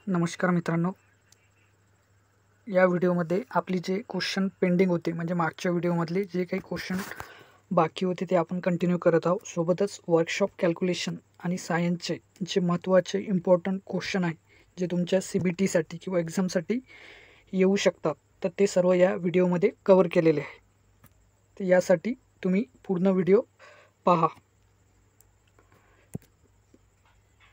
नमस्कार मित्रांनो, या व्हिडिओमध्ये आपली जे क्वेश्चन पेंडिंग होते म्हणजे मागच्या व्हिडिओमधले जे काही क्वेश्चन बाकी होते ते आपण कंटिन्यू करत आहोत। सोबतच वर्कशॉप कॅल्क्युलेशन आणि सायन्सचे जे महत्त्वाचे इम्पॉर्टंट क्वेश्चन आहे जे तुमच्या CBTसाठी किंवा एक्झामसाठी येऊ शकतात, तर ते सर्व या व्हिडिओमध्ये कव्हर केलेले आहे। तर यासाठी तुम्ही पूर्ण व्हिडिओ पहा।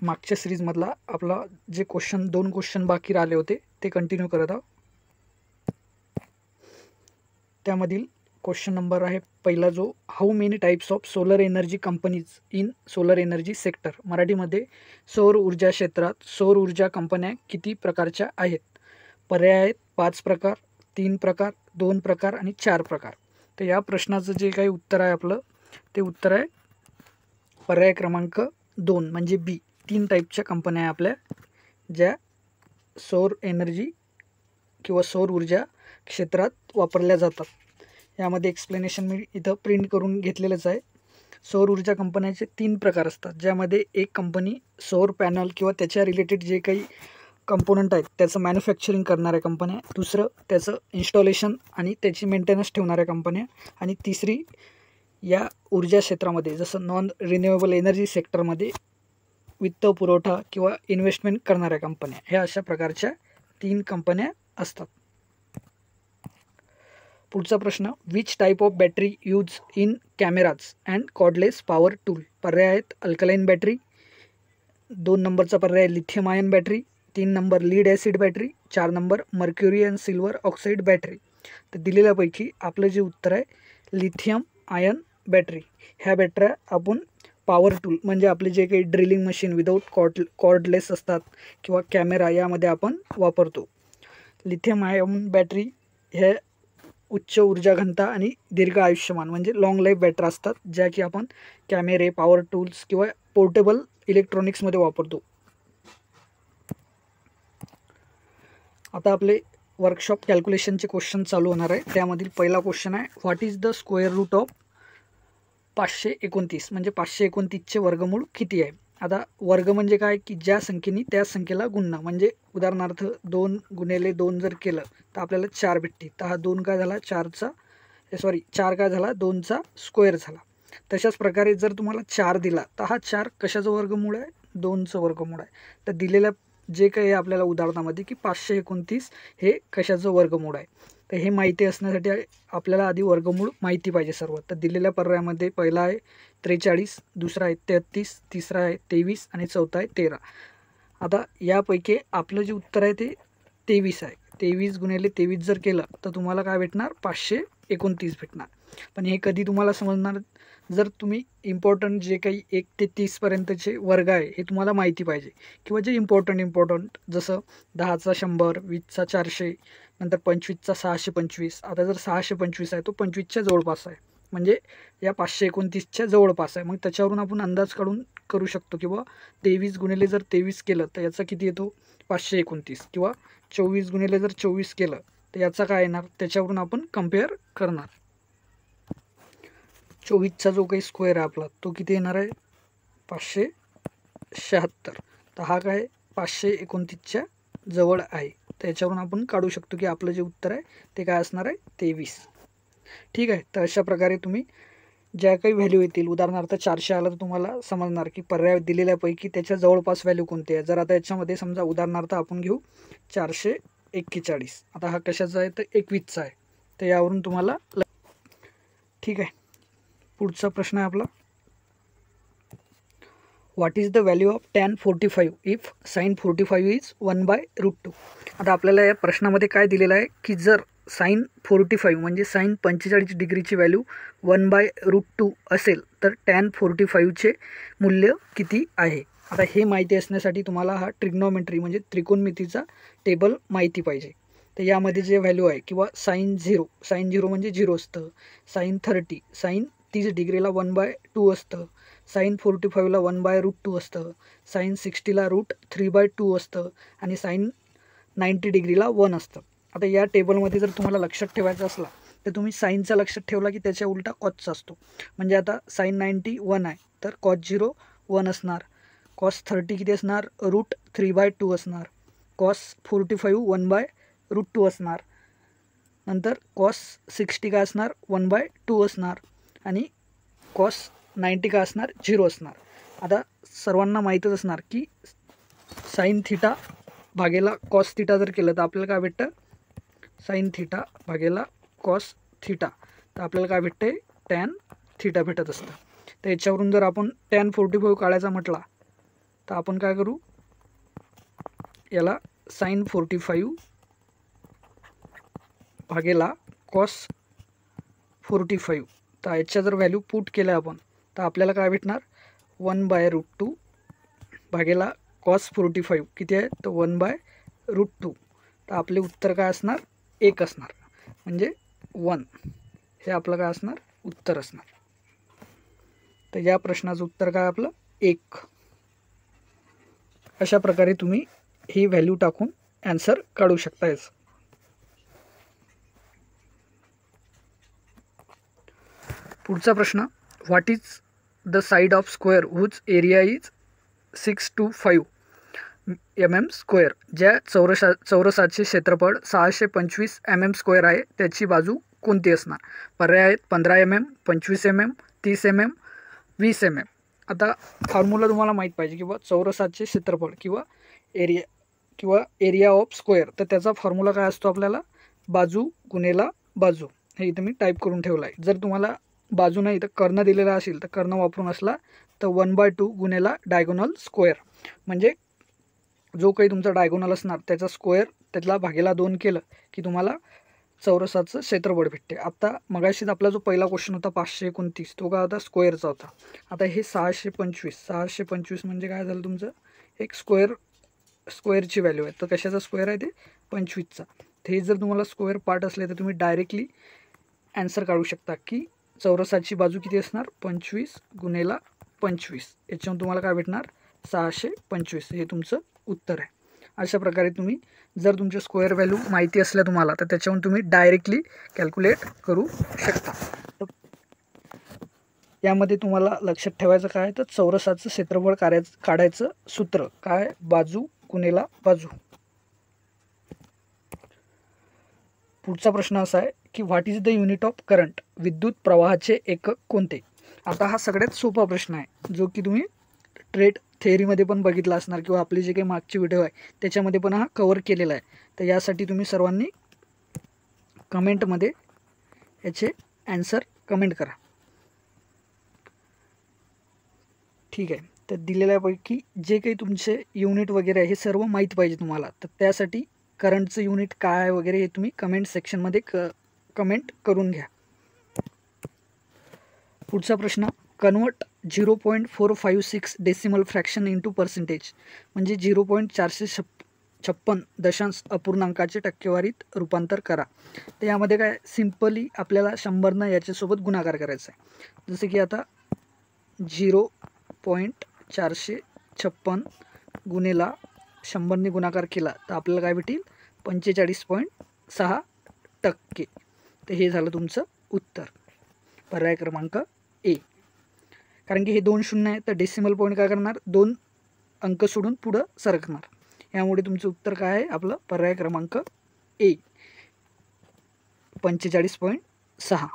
मागच्या सिरीजमधला आपला जे दोन क्वेश्चन बाकी राहिले होते ते कंटिन्यू करत आहोत। त्यामधील क्वेश्चन नंबर आहे पहिला जो how many types of solar energy companies in solar energy sector. मराठीमध्ये सौर ऊर्जा क्षेत्रात सौर ऊर्जा कंपन्या किती प्रकारच्या आहेत? पर्याय आहेत 5 प्रकार, 3 प्रकार, 2 प्रकार आणि 4 प्रकार। तर या प्रश्नाचं जे काही उत्तर आहे आपलं ते उत्तर आहे पर्याय क्रमांक 2 म्हणजे बी। 3 टाईपच्या कंपन्या आहे आपल्या ज्या सौर एनर्जी किंवा सौर ऊर्जा क्षेत्रात वापरल्या जातात। यामध्ये एक्सप्लेनेशन मी इथं प्रिंट करून घेतलेलंच आहे। सौर ऊर्जा कंपन्याचे 3 प्रकार असतात, ज्यामध्ये एक कंपनी सौर पॅनल किंवा त्याच्या रिलेटेड जे काही कंपोनंट आहेत त्याचं मॅन्युफॅक्चरिंग करणाऱ्या कंपन्या, दुसरं त्याचं इन्स्टॉलेशन आणि त्याची मेंटेनन्स ठेवणाऱ्या कंपन्या, आणि तिसरी या ऊर्जा क्षेत्रामध्ये जसं नॉन रिन्युएबल एनर्जी सेक्टरमध्ये वित्त पुरवठा किंवा इन्व्हेस्टमेंट करणाऱ्या कंपन्या। ह्या अशा प्रकारच्या 3 कंपन्या असतात। पुढचा प्रश्न, which type of battery use in cameras and cordless power tool? पर्याय आहेत अल्कलाइन बॅटरी, 2 नंबरचा पर्याय lithium ion battery, 3 number lead acid battery, 4 number mercury and silver oxide battery. तर दिलेल्यापैकी आपलं जे उत्तर आहे लिथियम आयन बॅटरी। ह्या बॅटऱ्या आपण पॉवर टूल म्हणजे आपले जे काही ड्रिलिंग मशीन विदाऊट कॉर्डलेस असतात किंवा कॅमेरा यामध्ये आपण वापरतो। लिथियम आयन बॅटरी हे उच्च ऊर्जा घनता आणि दीर्घ आयुष्यमान म्हणजे लॉंग लाईफ बॅटरी असतात, ज्या की आपण कॅमेरे, पॉवर टूल्स किंवा पोर्टेबल इलेक्ट्रॉनिक्समध्ये वापरतो। आता आपले वर्कशॉप कॅल्क्युलेशनचे क्वेश्चन चालू होणार आहे। त्यामधील पहिला क्वेश्चन आहे, what is the square root of 529? म्हणजे 529चे वर्गमूळ किती आहे? आता वर्ग म्हणजे काय की ज्या संख्येने त्या संख्येला गुणणं, म्हणजे उदाहरणार्थ 2 गुणिले 2 जर केलं तर आपल्याला 4 भेटते। तर हा 2 काय झाला 4 काय झाला 2चा स्क्वेअर झाला। तशाच प्रकारे जर तुम्हाला 4 दिला तर हा 4 कशाचं वर्गमूळ आहे? 2चं वर्गमूळ आहे। तर दिलेल्या जे काही आपल्याला उदाहरणामध्ये की 529 हे कशाचं वर्गमूळ आहे, तर हे माहिती असण्यासाठी आपल्याला आधी वर्गमूळ माहिती पाहिजे सर्व। तर दिलेल्या पर्यायामध्ये पहिला आहे 43, दुसरा आहे 33, तिसरा आहे 23 आणि चौथा आहे 13। आता यापैकी आपलं जे उत्तर आहे ते 23 आहे। 23 गुणिले 23 जर केलं तर तुम्हाला काय भेटणार 529 भेटणार। पण हे कधी तुम्हाला समजणार जर तुम्ही इम्पॉर्टंट जे काही 1 ते 30 पर्यंतचे वर्ग आहे हे तुम्हाला माहिती पाहिजे, किंवा जे इम्पॉर्टंट जसं 10चा 100, 20चा 400, नंतर 25चा 625। आता जर 625 आहे तो 25च्या जवळपास आहे, म्हणजे या 529च्या जवळपास आहे। मग त्याच्यावरून आपण अंदाज करू शकतो किंवा 23 गुणिले जर 23 केलं तर याचा किती येतो 529, किंवा 24 गुणिले जर 24 केलं तर याचा काय येणार त्याच्यावरून आपण कम्पेअर करणार। 24चा जो काही स्क्वेअर आहे आपला तो किती येणार आहे 576। तर हा काय 529च्या जवळ आहे। त्याच्यावरून आपण काढू शकतो की आपलं जे उत्तर आहे ते काय असणार आहे 23। ठीक आहे। तर अशा प्रकारे तुम्ही ज्या काही व्हॅल्यू येतील, उदाहरणार्थ 400 आलं तर तुम्हाला समजणार की पर्याय दिलेल्यापैकी त्याच्या जवळपास व्हॅल्यू कोणती आहे। जर आता याच्यामध्ये समजा उदाहरणार्थ आपण घेऊ 441। आता हा कशाचा आहे तर 21चा आहे। तर यावरून तुम्हाला ठीक आहे। पुढचा प्रश्न आहे आपला, what is the value of tan 45 if sin 45 is 1/√2? आता आपल्याला या प्रश्नामध्ये काय दिलेलं आहे की जर sin 45 म्हणजे sin 45 डिग्रीची व्हॅल्यू 1/√2 असेल तर tan 45चे मूल्य किती आहे? आता हे माहिती असण्यासाठी तुम्हाला हा ट्रिग्नोमेट्री म्हणजे त्रिकोणमितीचा टेबल माहिती पाहिजे। तर यामध्ये जे व्हॅल्यू आहे किंवा sin 0 म्हणजे 0 असतं, sin 30 डिग्रीला 1/2 असतं, sin 45ला 1/√2 असतं, sin 60ला √3/2 असतं आणि sin 90 डिग्रीला 1 असतं। आता या टेबलमध्ये जर तुम्हाला लक्षात ठेवायचं असला तर तुम्ही साईनचा लक्षात ठेवला की त्याच्या उलटा कॉसचा असतो। म्हणजे आता sin 90 1 आहे तर cos 0 1 असणार, cos 30 किती असणार √3/2 असणार, कॉस 45 1/√2 असणार. नंतर कॉस 60 काय असणार 1/2 असणार. आणि कॉस 90 काय असणार 0 असणार. आता सर्वांना माहीतच असणार की साईन थिटा भागेला कॉस थिटा जर केलं तर आपल्याला काय भेटतं, साईन थिटा भागेला कॉस थिटा, तर आपल्याला काय भेटते टॅन थिटा भेटत असतं. तर याच्यावरून जर आपण टॅन 45 काढायचा म्हटला तर आपण काय करू, याला साईन 45 भागेला कॉस 45, तर याच्या जर व्हॅल्यू पुट केल्या आपण तर आपल्याला काय भेटणार 1/√2 भागेला कॉस 45 किती आहे तर 1/√2. तर आपले उत्तर काय असणार 1 असणार, म्हणजे 1 हे आपलं काय असणार उत्तर असणार. तर या प्रश्नाचं उत्तर काय आपलं 1. अशा प्रकारे तुम्ही ही व्हॅल्यू टाकून ॲन्सर काढू शकतायच. पुढचा प्रश्न, what is the side of square whose area is 6 to 5 mm². ज्या चौरसाचे क्षेत्रफळ 625 mm² आहे त्याची बाजू कोणती असणार. पर्याय आहेत 15 mm, 25 mm, 30 mm, 20 mm. आता फॉर्म्युला तुम्हाला माहीत पाहिजे किंवा चौरसाचे क्षेत्रफळ किंवा एरिया ऑफ स्क्वेअर, तर त्याचा फॉर्म्युला काय असतो आपल्याला बाजू गुणेला बाजू. हे इथं मी टाईप करून ठेवलं आहे. जर तुम्हाला बाजू नाही तर कर्ण दिलेला असेल तर कर्ण वापरून असला तर 1/2 गुणेला डायगोनल स्क्वेअर, म्हणजे जो काही तुमचा डायगोनल असणार त्याचा स्क्वेअर त्यातला भागेला 2 केलं की तुम्हाला चौरसाचं क्षेत्रफळ भेटते. आता मगाशीच आपला जो पहिला क्वेश्चन होता 529 तो काय होता स्क्वेअरचा होता. आता हे 625 म्हणजे काय झालं तुमचं एक स्क्वेअरची व्हॅल्यू आहे. तर कशाचा स्क्वेअर आहे ते 25चा. हे जर तुम्हाला स्क्वेअर पार्ट असले तर तुम्ही डायरेक्टली ॲन्सर काढू शकता की चौरसाची बाजू किती असणार 25 गुणेला 25, याच्यावरून तुम्हाला काय भेटणार 625. हे तुमचं उत्तर आहे. अशा प्रकारे तुम्ही जर तुमचे स्क्वेअर व्हॅल्यू माहिती असल्या तुम्हाला तर त्याच्यावरून तुम्ही डायरेक्टली कॅल्क्युलेट करू शकता. यामध्ये तुम्हाला लक्षात ठेवायचं काय तर चौरसाचं क्षेत्रफळ काढायचं सूत्र काय बाजू गुणेला बाजू. पुढचा प्रश्न असा आहे की what is the unit of current. विद्युत प्रवाहाचे एकक कोणते. आता हा सगळ्यात सोपा प्रश्न आहे जो की तुम्ही ट्रेड थेअरीमध्ये पण बघितला असणार किंवा आपली जे काही मागची व्हिडिओ आहे त्याच्यामध्ये पण हा कव्हर केलेला आहे. तर यासाठी तुम्ही सर्वांनी कमेंटमध्ये याचे ॲन्सर कमेंट करा. ठीक आहे. तर दिलेल्यापैकी जे काही तुमचे युनिट वगैरे आहे हे सर्व माहीत पाहिजे तुम्हाला. तर त्यासाठी करंटचं युनिट काय आहे वगैरे हे तुम्ही कमेंट सेक्शनमध्ये कमेंट करून घ्या. पुढचा प्रश्न, convert 0.456 decimal fraction into percentage, म्हणजे 0.456 दशांश अपूर्णांकाचे टक्केवारीत रूपांतर करा. तर यामध्ये काय सिम्पली आपल्याला 100 याच्यासोबत गुणाकार करायचा आहे. जसं की आता 0.456 गुणेला 100 गुणाकार केला तर आपल्याला काय भेटेल 45.6%. तर हे झालं तुमचं उत्तर, पर्याय क्रमांक ए. कारण की हे 2 शून्य आहे तर डेसिमल पॉईंट काय करणार 2 अंक सोडून पुढं सरकणार. यामुळे तुमचं उत्तर काय आहे आपलं पर्याय क्रमांक ए 45.6.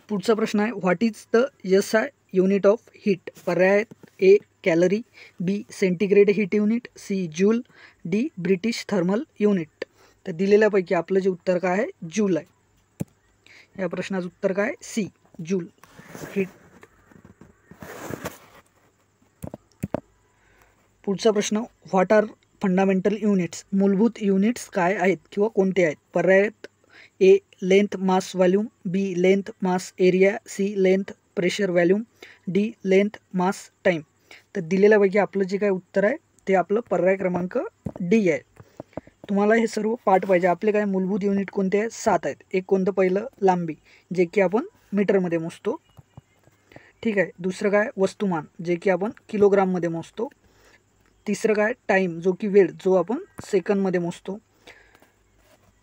पुढचा प्रश्न आहे what is the SI unit of heat. पर्याय A calorie, B centigrade heat unit, C joule, D British thermal unit. तर दिलेल्यापैकी आपलं जे उत्तर काय आहे जूल आहे. या प्रश्नाचं उत्तर काय सी जूल हीट. पुढचा प्रश्न, व्हॉट आर फंडामेंटल युनिट्स. मूलभूत युनिट्स काय आहेत किंवा कोणते आहेत. पर्याय A length mass volume, B length mass area, C length pressure volume, D length mass time. तर दिलेल्यापैकी आपलं जे काय उत्तर आहे ते आपलं पर्याय क्रमांक डी आहे. तुम्हाला हे सर्व पाठ पाहिजे. आपले काय मूलभूत युनिट कोणते आहेत 7 आहेत. एक कोणतं पहिलं लांबी जे की आपण मीटरमध्ये मोजतो. ठीक आहे. दुसरं काय वस्तुमान जे की आपण किलोग्राममध्ये मोजतो. तिसरं काय टाईम जो की वेळ जो आपण सेकंदमध्ये मोजतो.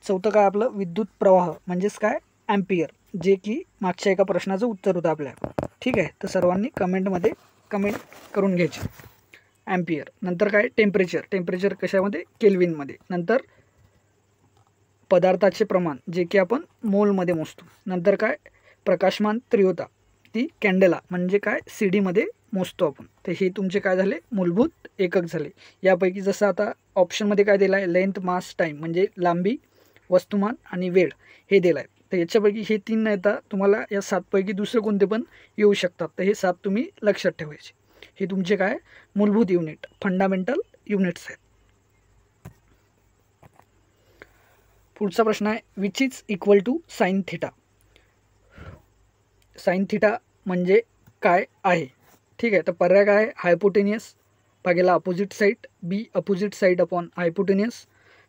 चौथं काय आपलं विद्युत प्रवाह म्हणजेच काय ॲम्पियर जे की मागच्या एका प्रश्नाचं उत्तर होतं आपल्या. ठीक आहे. तर सर्वांनी कमेंटमध्ये कमेंट करून घ्यायचे. ॲम्पियर. नंतर काय टेम्परेचर, टेम्परेचर कशामध्ये केल्विनमध्ये. नंतर पदार्थाचे प्रमाण जे की आपण मोलमध्ये मोजतो. नंतर काय प्रकाशमान तीव्रता, ती कॅन्डेला म्हणजे काय CD मोजतो आपण. तर हे तुमचे काय झाले मूलभूत एकक झाले. यापैकी जसं आता ऑप्शनमध्ये काय दिलं आहे लेंथ मास टाईम म्हणजे लांबी वस्तुमान आणि वेळ हे दिलं आहे. तर याच्यापैकी हे 3 नाही तर तुम्हाला या 7 पैकी दुसरे कोणते पण येऊ शकतात. तर हे 7 तुम्ही लक्षात ठेवायचे. हे तुमचे काय मूलभूत युनिट फंडामेंटल युनिट्स आहेत. पुढचा प्रश्न आहे which is equal to sine theta. Sine theta म्हणजे काय आहे. ठीक आहे. तर पर्याय काय आहे हायपोटेनियस भागेला opposite side, B opposite side upon hypotenuse,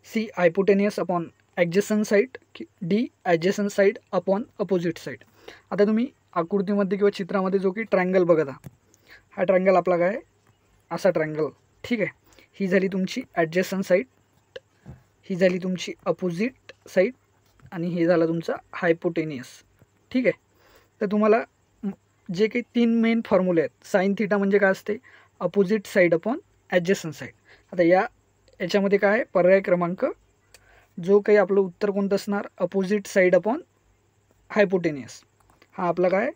C hypotenuse upon adjacent side, D adjacent side upon opposite side. आता तुम्ही आकृतीमध्ये किंवा चित्रामध्ये जो की ट्रायंगल बघत आहात, हा ट्रायंगल आपला काय असा ट्रायंगल. ठीक आहे. ही झाली तुमची ॲडजसंट साईड, ही झाली तुमची अपोजिट साईड आणि हे झालं तुमचा हायपोटेनियस. ठीक आहे. तर तुम्हाला जे काही 3 मेन फॉर्म्युले आहेत. साइन थिटा म्हणजे काय असते opposite side upon adjacent side. आता याच्यामध्ये काय आहे पर्याय क्रमांक जो काही आपलं उत्तर कोणतं असणार अपोजिट साईड अपॉन हायपोटेनियस. हा आपला काय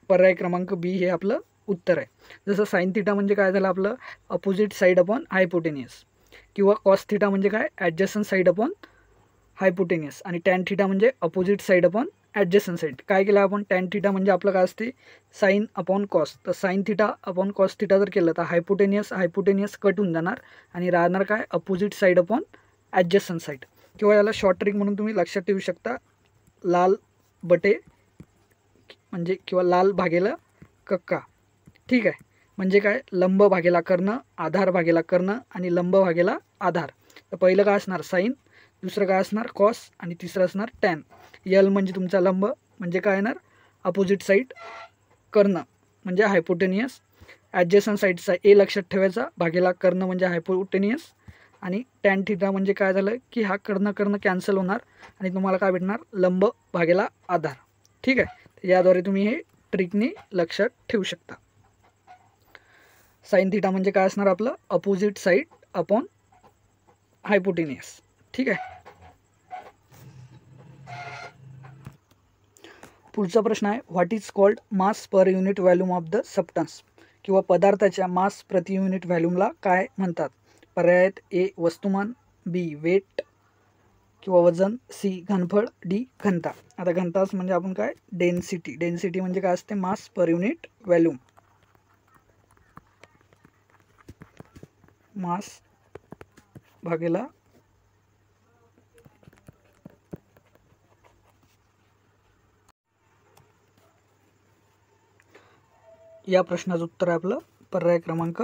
पर्याय क्रमांक बी हे आपलं उत्तर आहे. जसं साइन थिटा म्हणजे काय झालं आपलं अपोजिट साईड अपॉन हायपोटेनियस, किंवा कॉस थिटा म्हणजे काय ॲडजसंट साईड अपॉन हायपोटेनियस, आणि टॅन थिटा म्हणजे opposite side upon adjacent side. काय केलं आपण टॅन थिटा म्हणजे आपलं काय असते साईन अपॉन कॉस. तर sine theta upon cos theta जर केलं तर हायपोटेनियस कट होऊन जाणार आणि राहणार काय opposite side upon adjacent side. किंवा याला शॉर्ट ट्रिक म्हणून तुम्ही लक्षात ठेवू शकता लाल बटे म्हणजे किंवा लाल भागेला कक्का. ठीक आहे. म्हणजे काय लंब भागेला कर्ण, आधार भागेला कर्ण आणि लंब भागेला आधार. तर पहिलं काय असणार साईन, दुसरं काय असणार कॉस आणि तिसरं असणार टॅन. यल म्हणजे तुमचा लंब म्हणजे काय येणार अपोजिट साईड, कर्ण म्हणजे हायपोटेनियस, ॲडजसंट साईडचा ए लक्षात ठेवायचा भागेला कर्ण म्हणजे हायपोटेनियस, आणि टॅन थिटा म्हणजे काय झालं की हा कर्ण कॅन्सल होणार आणि तुम्हाला काय भेटणार लंब भागेला आधार. ठीक आहे. याद्वारे तुम्ही हे ट्रिकने लक्षात ठेवू शकता. साइन थिटा म्हणजे काय असणार आपलं अपोजिट साईड अपॉन हायपोटेनियस. ठीक आहे. पुढचा प्रश्न आहे what is called mass per unit volume of the substance, किंवा पदार्थाच्या मास प्रति युनिट व्हॉल्यूमला काय म्हणतात. पर्याय आहेत ए वस्तुमान, बी वेट किंवा वजन, सी घनफळ, डी घनता. आता घनताच म्हणजे आपण काय डेन्सिटी म्हणजे काय असते मास पर युनिट व्हॉल्यूम. मास भागेला या प्रश्नाचं उत्तर आहे आपलं पर्याय क्रमांक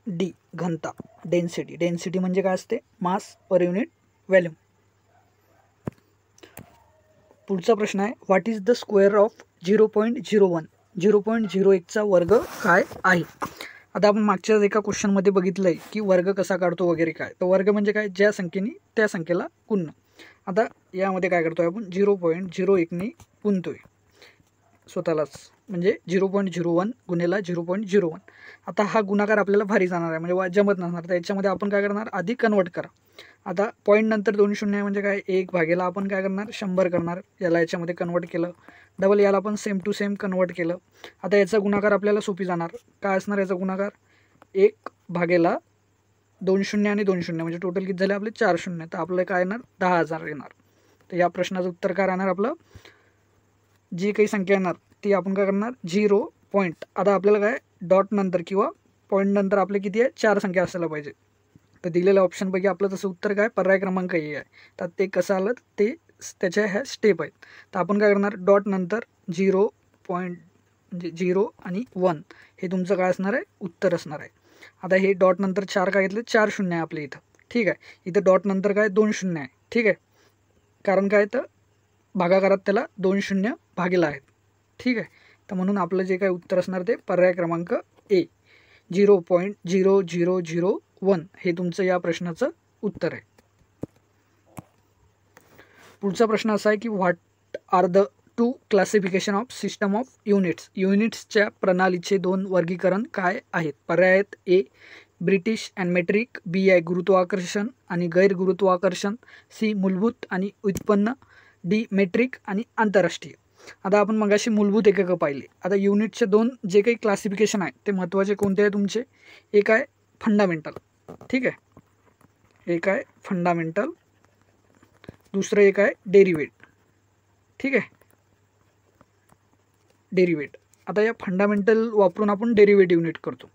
डी घनता. डेन्सिटी म्हणजे काय असते मास पर युनिट व्हॉल्यूम. पुढचा प्रश्न आहे what is the square of 0.01. 0.01चा वर्ग काय आहे. आता आपण मागच्याच एका क्वेश्चनमध्ये बघितलं आहे की वर्ग कसा काढतो वगैरे काय. तर वर्ग म्हणजे काय ज्या संख्येने त्या संख्येला गुणणं. आता यामध्ये काय करतो आहे आपण 0.01ने गुणतो आहे स्वतःलाच, म्हणजे 0.01 गुणेला 0.01. आता हा गुणाकार आपल्याला भारी जाणार आहे म्हणजे जमत नसणार. तर याच्यामध्ये आपण काय करणार आधी कन्वर्ट करा. आता पॉईंट नंतर 2 शून्य म्हणजे काय 1 भागेला आपण काय करणार 100 करणार. याला याच्यामध्ये कन्वर्ट केलं, डबल याला आपण सेम टू सेम कन्वर्ट केलं. आता याचा गुणाकार आपल्याला सोपी जाणार. काय असणार याचा गुणाकार 1 भागेला 2 शून्य आणि 2 शून्य म्हणजे टोटल किती झाले आपले 4 शून्य. तर आपलं काय येणार 10,000 येणार. तर या प्रश्नाचं उत्तर काय राहणार आपलं जी काही संख्या येणार ती आपण काय करणार 0 पॉईंट. आता आपल्याला काय डॉट नंतर किंवा पॉईंट नंतर आपले किती आहे 4 संख्या असायला पाहिजे. तर दिलेल्या ऑप्शनपैकी आपलं तसं उत्तर काय पर्याय क्रमांक ए आहे. तर ते कसं आलं ते त्याच्या ह्या स्टेप आहेत. तर आपण काय करणार डॉट नंतर 0 पॉईंट म्हणजे 0 आणि 1 हे तुमचं काय असणार आहे उत्तर असणार आहे. आता हे डॉट नंतर 4 काय घेतले 4 शून्य आहे आपल्या इथं. ठीक आहे. इथं डॉट नंतर काय 2 शून्य आहे. ठीक आहे. कारण काय तर भागाकारात त्याला 2 शून्य भागेला आहेत. ठीक आहे. तर म्हणून आपलं जे काय उत्तर असणार ते पर्याय क्रमांक ए 0.0001 हे तुमचं या प्रश्नाचं उत्तर आहे. पुढचा प्रश्न असा आहे की what are the 2 classification of system of units. युनिट्सच्या प्रणालीचे 2 वर्गीकरण काय आहेत. पर्याय आहेत A British and metric, B आहे गुरुत्वाकर्षण आणि गैर गुरुत्वाकर्षण, सी मूलभूत आणि व्युत्पन्न, डी मेट्रिक आणि आंतरराष्ट्रीय. आता आपण मगाशी मूलभूत एककं पाहिले. आता युनिटचे दोन जे काही क्लासिफिकेशन आहे ते महत्त्वाचे कोणते आहे तुमचे? एक आहे फंडामेंटल, ठीक आहे, एक आहे फंडामेंटल, दुसरं एक आहे डेरिवेट, ठीक आहे, डेरिवेट. आता या फंडामेंटल वापरून आपण डेरिवेट युनिट करतो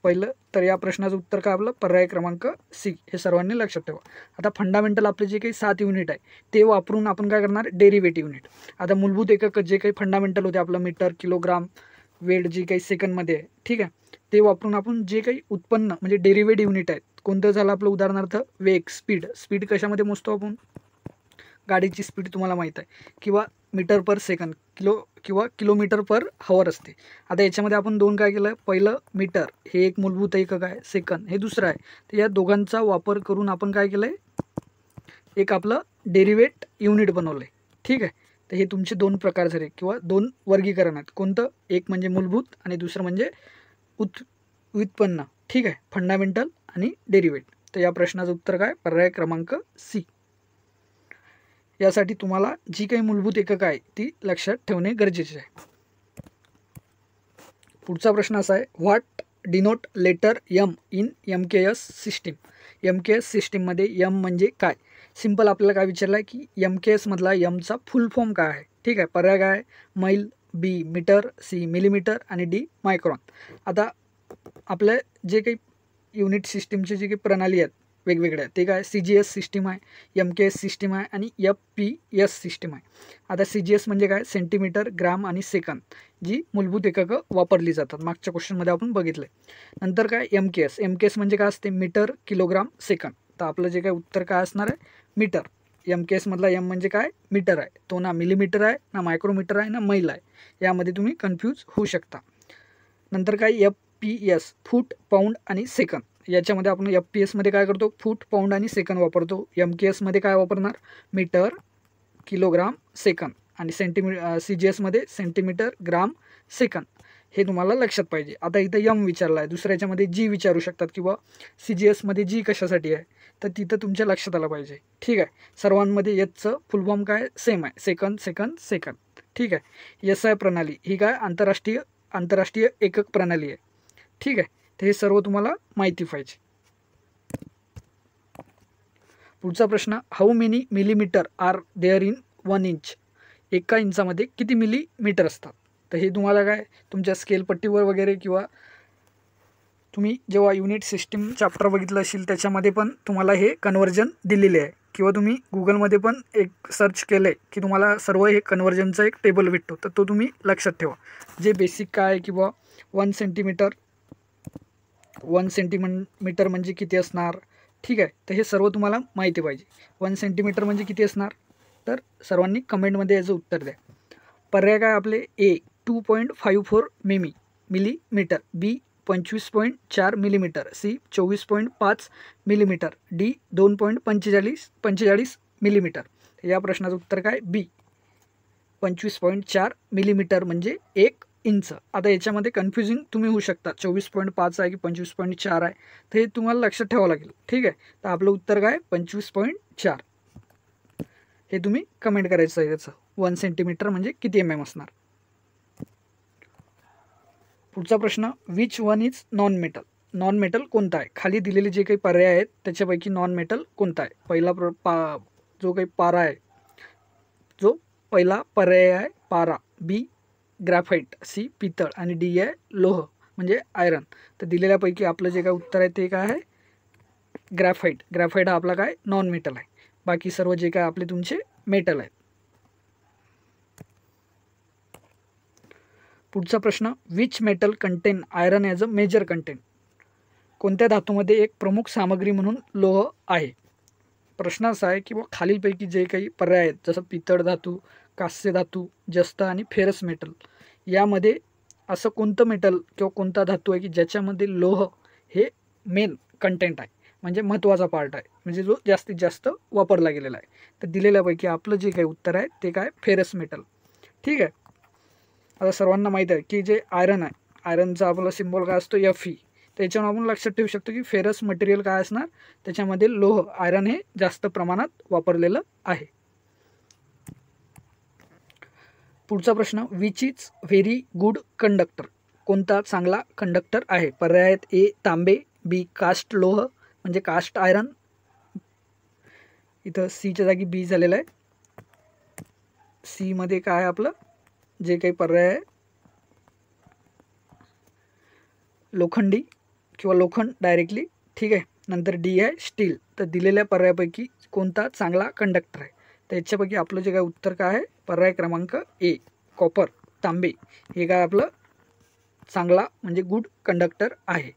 पहिलं. तर या प्रश्नाचं उत्तर काय आपलं? पर्याय क्रमांक सी. हे सर्वांनी लक्षात ठेवा. आता फंडामेंटल आपले जे काही 7 युनिट आहे ते वापरून आपण काय करणार? Derivative unit. आता मूलभूत एकक जे काही फंडामेंटल होते आपलं मीटर, किलोग्राम, वेळ जी काही सेकंडमध्ये आहे, ठीक आहे, ते वापरून आपण जे काही उत्पन्न म्हणजे डेरिवेट युनिट आहेत, कोणतं झालं आपलं? उदाहरणार्थ वेग, स्पीड. स्पीड कशामध्ये मोजतो आपण? गाडीची स्पीड तुम्हाला माहीत आहे, किंवा मीटर पर सेकंद, किंवा किलोमीटर पर हवर असते. आता याच्यामध्ये आपण दोन काय केलं? पहिलं मीटर हे एक मूलभूत एकक आहे, सेकंद हे दुसरं आहे. तर या दोघांचा वापर करून आपण काय केलं आहे? एक आपलं डेरिवेट युनिट बनवलं आहे, ठीक आहे. तर हे तुमचे दोन प्रकार झाले किंवा दोन वर्गीकरण आहेत. कोणतं? एक म्हणजे मूलभूत आणि दुसरं म्हणजे व्युत्पन्न, ठीक आहे, फंडामेंटल आणि डेरिवेट. तर या प्रश्नाचं उत्तर काय? पर्याय क्रमांक सी. यासाठी तुम्हाला जी काही मूलभूत एकक आहे ती लक्षात ठेवणे गरजेचे आहे. पुढचा प्रश्न असा आहे, what denote letter M in MKS system. MKS सिस्टीममध्ये एम म्हणजे काय? सिंपल आपल्याला काय विचारलं आहे की MKS मधला एमचा फुल फॉर्म काय आहे, ठीक आहे. पर्याय काय? मैल, बी मीटर, सी मिलीमीटर आणि डी मायक्रॉन. आता आपल्या जे काही युनिट सिस्टीमची जी काही प्रणाली आहेत वेगवेगळ्या, ते काय? CGS सिस्टीम आहे, MKS सिस्टीम आहे आणि FPS सिस्टीम आहे. आता CGS म्हणजे काय? सेंटीमीटर, ग्राम आणि सेकंद, जी मूलभूत एककं वापरली जातात. मागच्या क्वेश्चनमध्ये आपण बघितलं. नंतर काय? MKS म्हणजे काय असते? Metre, kilogram, second. तर आपलं जे काय उत्तर काय असणार आहे? मीटर. MKS मधला एम म्हणजे काय? मीटर आहे. तो ना मिलीमीटर आहे, ना मायक्रोमीटर आहे, ना मैल आहे. यामध्ये तुम्ही कन्फ्यूज होऊ शकता. नंतर काय? FPS फूट, पाऊंड आणि सेकंद. याच्यामध्ये आपण FPS मध्ये काय करतो? फूट, पाऊंड आणि सेकंद वापरतो. MKS मध्ये काय वापरणार? Metre, kilogram, second. आणि CGS मध्ये सेंटीमीटर, ग्राम, सेकंद. हे तुम्हाला लक्षात पाहिजे. आता इथं एम विचारला आहे, दुसऱ्या याच्यामध्ये जी विचारू शकतात किंवा CGS मध्ये जी कशासाठी आहे, तर तिथं तुमच्या लक्षात आलं पाहिजे, ठीक आहे. सर्वांमध्ये याचं फुल फॉर्म काय? सेम आहे, सेकंद, सेकंद, सेकंद, ठीक आहे. SI प्रणाली ही काय? आंतरराष्ट्रीय एकक प्रणाली आहे, ठीक आहे. तर हे सर्व तुम्हाला माहिती पाहिजे. पुढचा प्रश्न, how many millimetre are there in 1 inch. एका इंचामध्ये किती मिलीमीटर असतात? तर हे तुम्हाला काय तुमच्या स्केल पट्टीवर वगैरे किंवा तुम्ही जेव्हा युनिट सिस्टीम चॅप्टर बघितलं असेल त्याच्यामध्ये पण तुम्हाला हे कन्वर्जन दिलेले आहे, किंवा तुम्ही गुगलमध्ये पण एक सर्च केलं आहे की तुम्हाला सर्व हे कन्वर्जनचा एक टेबल भेटतो. तर तो तुम्ही लक्षात ठेवा. जे बेसिक काय किंवा 1 सेंटीमीटर म्हणजे किती असणार, ठीक आहे. तर हे सर्व तुम्हाला माहिती पाहिजे. 1 सेंटीमीटर म्हणजे किती असणार? तर सर्वांनी कमेंटमध्ये याचं उत्तर द्या. पर्याय काय आपले? A 2.54 millimetre, B 25.4 millimetre, C 24.5 millimetre, D 2.45 millimetre. या प्रश्नाचं उत्तर काय? बी 25.4 मिलीमीटर म्हणजे 1 इंच. आता याच्यामध्ये कन्फ्युजिंग तुम्ही होऊ शकता, 24.5 आहे की 25.4 आहे, तर हे तुम्हाला लक्षात ठेवावं लागेल, ठीक आहे. तर आपलं उत्तर काय? 25.4. हे तुम्ही कमेंट करायचं आहे. याचं 1 सेंटीमीटर म्हणजे किती MM असणार. पुढचा प्रश्न, which one is non metal. Non metal कोणता आहे? खाली दिलेले जे काही पर्याय आहेत त्याच्यापैकी नॉन मेटल कोणता आहे? पहिला जो काही पारा आहे, जो पहिला पर्याय आहे पारा, बी ग्रॅफाईट, सी पितळ आणि डी आहे लोह म्हणजे आयरन. तर दिलेल्यापैकी आपलं जे काय उत्तर आहे ते काय आहे? ग्रॅफाईट. ग्रॅफाईट हा आपला काय? नॉन मेटल आहे. बाकी सर्व जे काय आपले तुमचे मेटल आहेत. पुढचा प्रश्न, which metal contain iron as a major content. कोणत्या धातूमध्ये एक प्रमुख सामग्री म्हणून लोह आहे? प्रश्न असा आहे की खालीलपैकी जे काही पर्याय आहेत जसं पितळ धातू, कांस्य धातू, जस्त आणि फेरस मेटल, यामध्ये असं कोणतं मेटल किंवा कोणता धातू आहे की ज्याच्यामध्ये लोह हे मेन कंटेंट आहे, म्हणजे महत्त्वाचा पार्ट आहे, म्हणजे जो जास्तीत जास्त वापरला गेलेला आहे. तर दिलेल्यापैकी आपलं जे काही उत्तर आहे ते काय? फेरस मेटल, ठीक आहे. आता सर्वांना माहीत आहे की जे आयरन आहे, आयरनचा आपला सिम्बॉल काय असतो? Fe. तर याच्यावर आपण लक्षात ठेवू शकतो की फेरस मटेरियल काय असणार, त्याच्यामध्ये लोह आयरन हे जास्त प्रमाणात वापरलेलं आहे. पुढचा प्रश्न, which is very good conductor, कोणता चांगला कंडक्टर आहे. पर्याय आहेत ए तांबे, बी कास्ट लोह म्हणजे कास्ट आयरन, इथं सीच्या जागी बी झालेलं आहे. सी मध्ये काय आहे आपलं जे काही पर्याय आहे लोखंडी किंवा लोखंड डायरेक्टली, ठीक आहे. नंतर डी आहे स्टील. तर दिलेल्या पर्यायापैकी कोणता चांगला कंडक्टर आहे, तर याच्यापैकी आपलं जे काय उत्तर काय आहे, पर्याय क्रमांक ए कॉपर तांबे हे काय आपलं चांगला म्हणजे गुड कंडक्टर आहे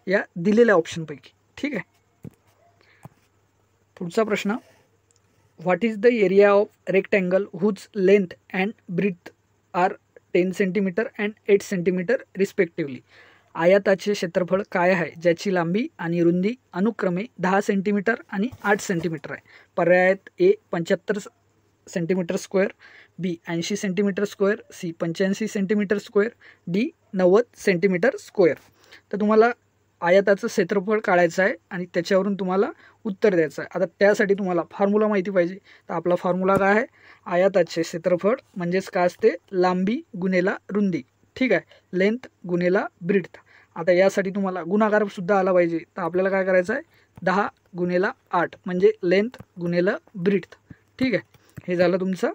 या दिलेल्या ऑप्शनपैकी, ठीक आहे. पुढचा प्रश्न, what is the area of rectangle whose length and breadth are 10 centimetre and 8 centimetre respectively. आयताचे क्षेत्रफळ काय आहे ज्याची लांबी आणि रुंदी अनुक्रमे 10 सेंटीमीटर आणि 8 सेंटीमीटर आहे. पर्याय आहेत A 75 centimetre square, B 80 centimetre square, C 85 centimetre square, D 90 centimetre square. तर तुम्हाला आयताचं क्षेत्रफळ काढायचं आहे आणि त्याच्यावरून तुम्हाला उत्तर द्यायचं आहे. आता त्यासाठी तुम्हाला फॉर्म्युला माहिती पाहिजे. तर आपला फॉर्म्युला काय आहे, आयताचे क्षेत्रफळ म्हणजेच काय असते, लांबी गुणेला रुंदी, ठीक आहे, लेंथ गुणेला ब्रीथ. आता यासाठी तुम्हाला गुणाकार सुद्धा आला पाहिजे. तर आपल्याला काय करायचं आहे, 10 गुणेला 8 म्हणजे लेंथ गुणेला ब्रीथ, ठीक आहे. हे झालं तुमचं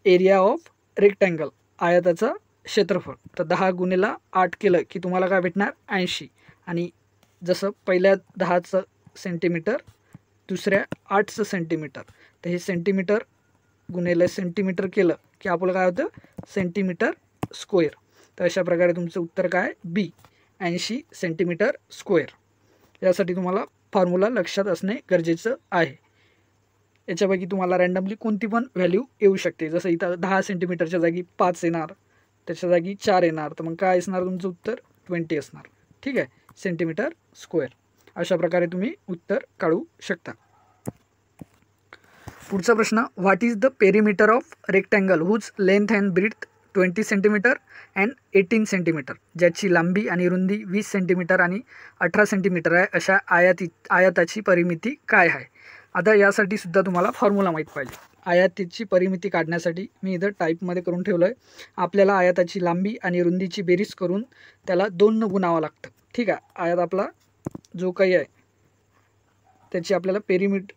एरिया ऑफ रेक्टँगल, आयताचा क्षेत्रफळ. तर 10 गुणेला 8 केलं की तुम्हाला काय भेटणार 80. आणि जसं पहिल्या 10चं सेंटीमीटर, दुसऱ्या 8चं सेंटीमीटर, तर हे सेंटीमीटर गुणेला सेंटीमीटर केलं की आपलं काय होतं सेंटीमीटर स्क्वेअर. तर अशा प्रकारे तुमचं उत्तर काय बी 80 सेंटीमीटर स्क्वेअर. यासाठी तुम्हाला फॉर्म्युला लक्षात असणे गरजेचं आहे. याच्यापैकी तुम्हाला रँडमली कोणती पण व्हॅल्यू येऊ शकते. जसं इथं 10 सेंटीमीटरच्या जागी 5 येणार, त्याच्या जागी 4 येणार, तर मग काय असणार तुमचं उत्तर 20 असणार, ठीक आहे, सेंटीमीटर स्क्वेअर. अशा प्रकारे तुम्ही उत्तर काढू शकता. पुढचा प्रश्न, what is the perimeter of rectangle whose length and breadth 20 centimetre and 18 centimetre, ज्याची लांबी आणि रुंदी 20 सेंटीमीटर आणि 18 सेंटीमीटर आहे अशा आयताची परिमिती काय आहे. आता यासाठी सुद्धा तुम्हाला फॉर्म्युला माहीत पाहिजे. आयताची परिमिती काढण्यासाठी मी इथं टाईपमध्ये करून ठेवलं आहे. आपल्याला आयताची लांबी आणि रुंदीची बेरीज करून त्याला 2 न गुणावं लागतं, ठीक आहे. आयत आपला जो काही आहे त्याची आपल्याला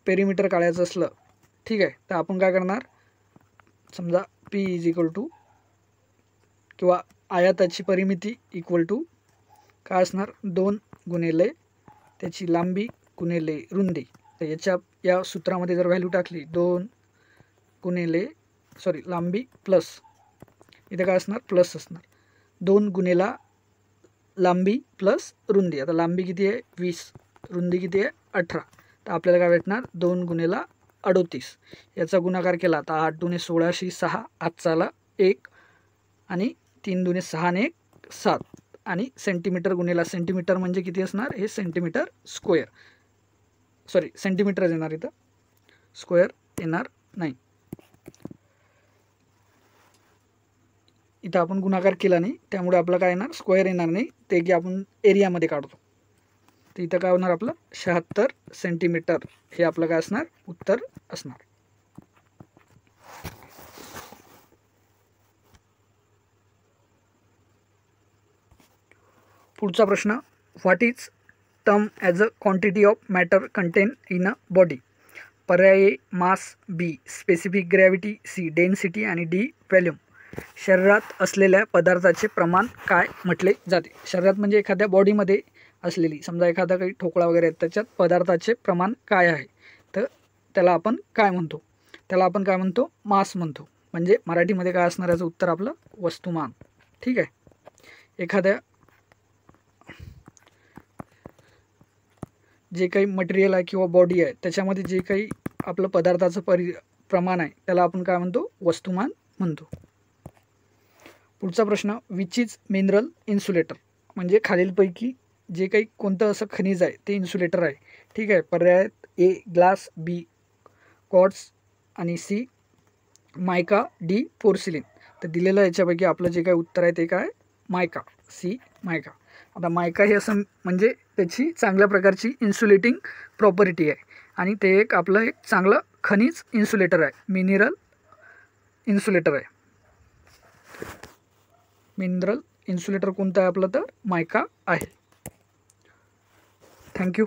पेरिमीटर काढायचं असलं, ठीक आहे, तर आपण काय करणार, समजा पी इज इक्वल टू किंवा आयताची परिमिती इक्वल टू काय असणार 2 गुणिले त्याची लांबी गुणिले रुंदी. तर या सूत्रामध्ये जर व्हॅल्यू टाकली 2 गुणिले लांबी प्लस इथे काय असणार प्लस असणार 2 गुणिला लांबी प्लस रुंदी. आता लांबी किती आहे 20, रुंदी किती आहे 18, तर आपल्याला काय भेटणार 2 गुणिला 38. याचा गुणाकार केला तर 8 दुणे 16 6 हातचा आला 1 आणि 3 दुणे 6 ने 1 7 आणि सेंटीमीटर गुणिला सेंटीमीटर म्हणजे किती असणार हे सेंटीमीटर स्क्वेअर, सेंटीमीटर येणार, इथं स्क्वेअर येणार नाही. इथं आपण गुणाकार केला नाही त्यामुळे आपलं काय येणार स्क्वेअर येणार नाही, ते की आपण एरियामध्ये काढतो. तर इथं काय होणार आपलं 76 सेंटीमीटर हे आपलं काय असणार उत्तर असणार. पुढचा प्रश्न, what is term as a quantity of matter contain in a body. पर्याय A mass, B specific gravity, C density आणि डी व्हॉल्यूम. शरीरात असलेल्या पदार्थाचे प्रमाण काय म्हटले जाते. शरीरात म्हणजे एखाद्या बॉडीमध्ये असलेली, समजा एखादा काही ठोकळा वगैरे आहे त्याच्यात पदार्थाचे प्रमाण काय आहे, तर त्याला आपण काय म्हणतो, त्याला आपण काय म्हणतो मास म्हणतो. म्हणजे मराठीमध्ये काय असणार याचं उत्तर आपलं वस्तुमान, ठीक आहे. एखाद्या जे काही मटेरियल आहे किंवा बॉडी आहे त्याच्यामध्ये जे काही आपलं पदार्थाचं प्रमाण आहे त्याला आपण काय म्हणतो वस्तुमान म्हणतो. पुढचा प्रश्न, विच इज मिनरल इन्सुलेटर. म्हणजे खालीलपैकी जे काही कोणतं असं खनिज आहे ते इन्सुलेटर आहे, ठीक आहे. पर्याय ए ग्लास, बी क्वार्ट्ज आणि सी मायका, डी पोर्सिलिन. तर दिलेलं याच्यापैकी आपलं जे काही उत्तर आहे ते काय मायका, सी मायका. आता मायका हे असं म्हणजे त्याची चांगल्या प्रकारची इन्सुलेटिंग प्रॉपर्टी आहे आणि ते एक आपलं एक चांगलं खनिज इन्सुलेटर आहे, मिनरल इन्सुलेटर आहे. मिनरल इन्सुलेटर कोणतं आहे आपलं तर मायका आहे. थँक्यू.